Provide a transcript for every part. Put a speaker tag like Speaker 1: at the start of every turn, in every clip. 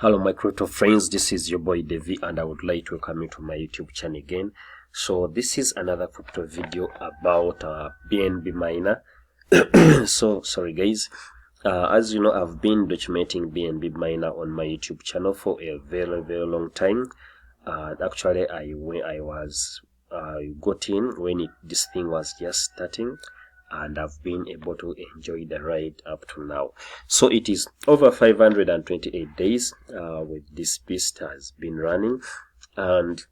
Speaker 1: Hello my crypto friends, this is your boy Devi and I would like to welcome you to my YouTube channel again. So this is another crypto video about BNB Miner. So sorry guys, as you know, I've been documenting BNB Miner on my YouTube channel for a very long time. Actually I got in when this thing was just starting, and I've been able to enjoy the ride up to now. So it is over 528 days with this beast has been running, and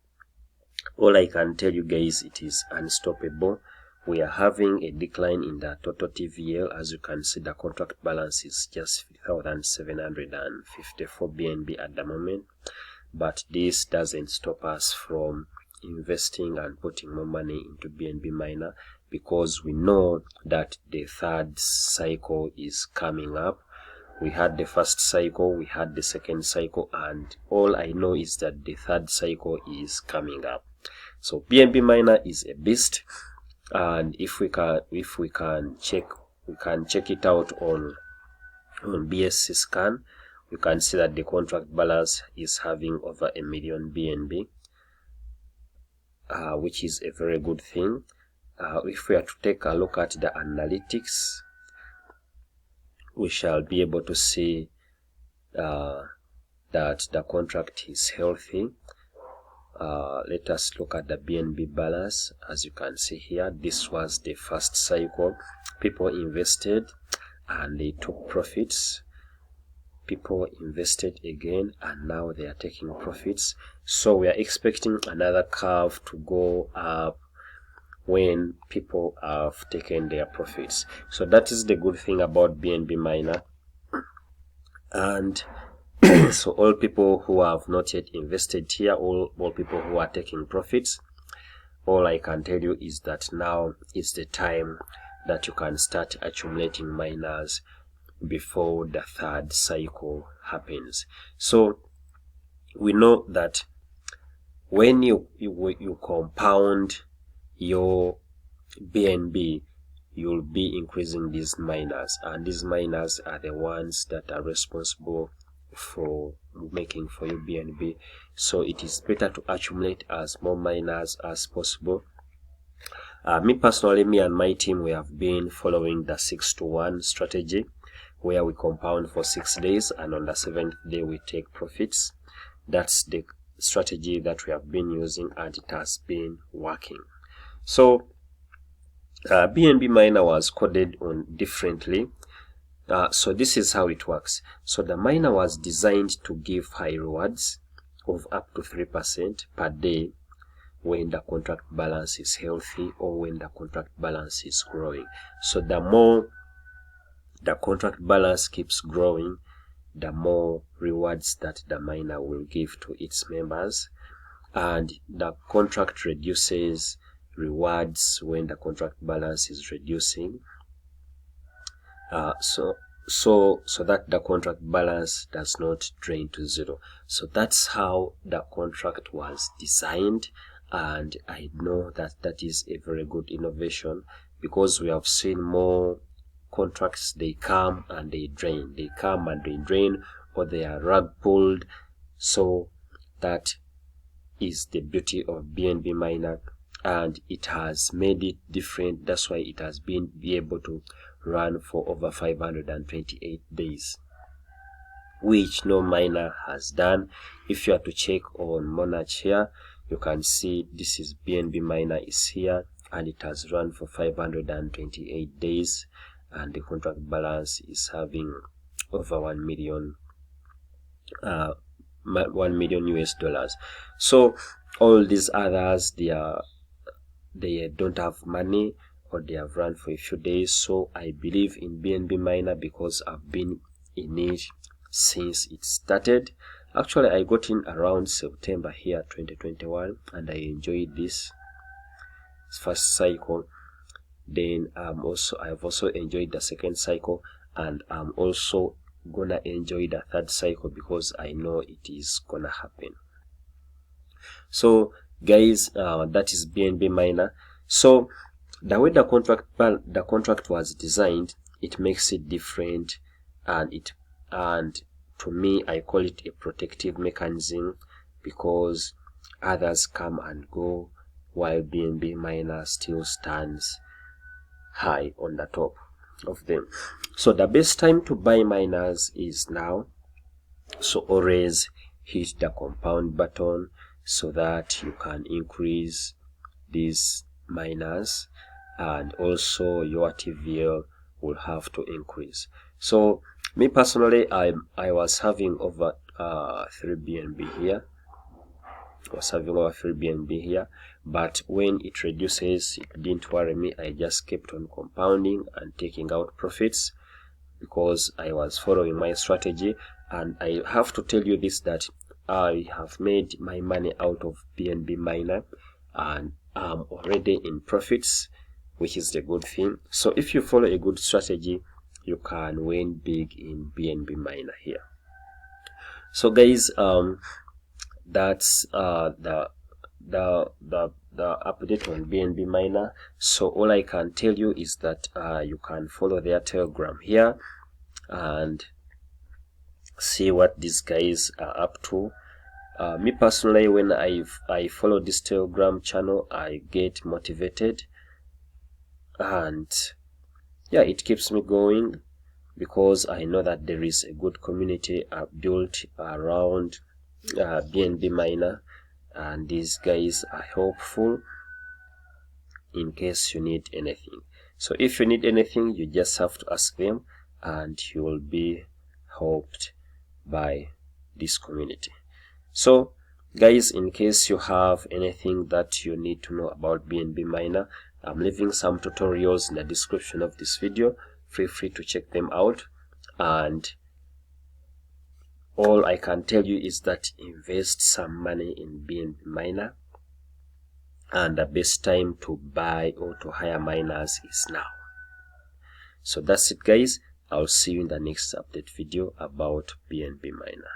Speaker 1: all I can tell you guys, it is unstoppable. We are having a decline in the total TVL. As you can see, the contract balance is just 3,754 BNB at the moment, but this doesn't stop us from investing and putting more money into BNB Miner, because we know that the third cycle is coming up. We had the first cycle, we had the second cycle, and all I know is that the third cycle is coming up. So BNB Miner is a beast, and if we can check it out on BSC scan. You can see that the contract balance is having over 1 million BNB, which is a very good thing. If we are to take a look at the analytics, we shall be able to see that the contract is healthy. Let us look at the BNB balance. As you can see here, this was the first cycle. People invested and they took profits. People invested again and now they are taking profits. So we are expecting another curve to go up when people have taken their profits. So that is the good thing about BNB Miner. And so all people who have not yet invested here, all people who are taking profits, all I can tell you is that now is the time that you can start accumulating miners before the third cycle happens. So we know that when you compound your BNB, you'll be increasing these miners, and these miners are the ones that are responsible for making for your BNB. So it is better to accumulate as more miners as possible. Me personally, me and my team, we have been following the 6-to-1 strategy, where we compound for 6 days and on the 7th day we take profits. That's the strategy that we have been using, and it has been working. So BNB Miner was coded on differently. So this is how it works. So the miner was designed to give high rewards of up to 3% per day when the contract balance is healthy or when the contract balance is growing. So the more the contract balance keeps growing, the more rewards that the miner will give to its members, and the contract reduces rewards when the contract balance is reducing, so that the contract balance does not drain to zero. So that's how the contract was designed, and I know that that is a very good innovation, because we have seen more contracts, they come and they drain, they come and they drain, or they are rug pulled. So that is the beauty of BNB Miner, and it has made it different. That's why it has been able to run for over 528 days, which no miner has done. If you are to check on Monarch here, you can see this is BNB Miner is here, and it has run for 528 days, and the contract balance is having over 1 million US dollars. So all these others, they don't have money, or they have run for a few days. So I believe in BNB Miner because I've been in it since it started. Actually, I got in around September here 2021, and I enjoyed this first cycle. Then I've also enjoyed the second cycle, and I'm also gonna enjoy the third cycle because I know it is gonna happen. So guys, that is BNB Miner. So the way the contract was designed, it makes it different, and to me, I call it a protective mechanism, because others come and go while BNB Miner still stands high on the top of them. So the best time to buy miners is now. So always hit the compound button so that you can increase these miners, and also your TVL will have to increase. So me personally, I was having over 3 BNB here. But when it reduces, it didn't worry me. I just kept on compounding and taking out profits, because I was following my strategy. And I have to tell you this, that I have made my money out of BNB Miner, and I'm already in profits, which is the good thing. So if you follow a good strategy, you can win big in BNB Miner here. So guys, that's the update on BNB Miner. So all I can tell you is that you can follow their Telegram here and see what these guys are up to. Me personally, when I follow this Telegram channel, I get motivated, and yeah, it keeps me going, because I know that there is a good community built around BNB Miner, and these guys are helpful in case you need anything. So if you need anything, you just have to ask them, and you will be helped by this community. So guys, in case you have anything that you need to know about BNB Miner, I'm leaving some tutorials in the description of this video. Feel free to check them out, and all I can tell you is that invest some money in BNB Miner, and the best time to buy or to hire miners is now. So that's it guys. I'll see you in the next update video about BNB Miner.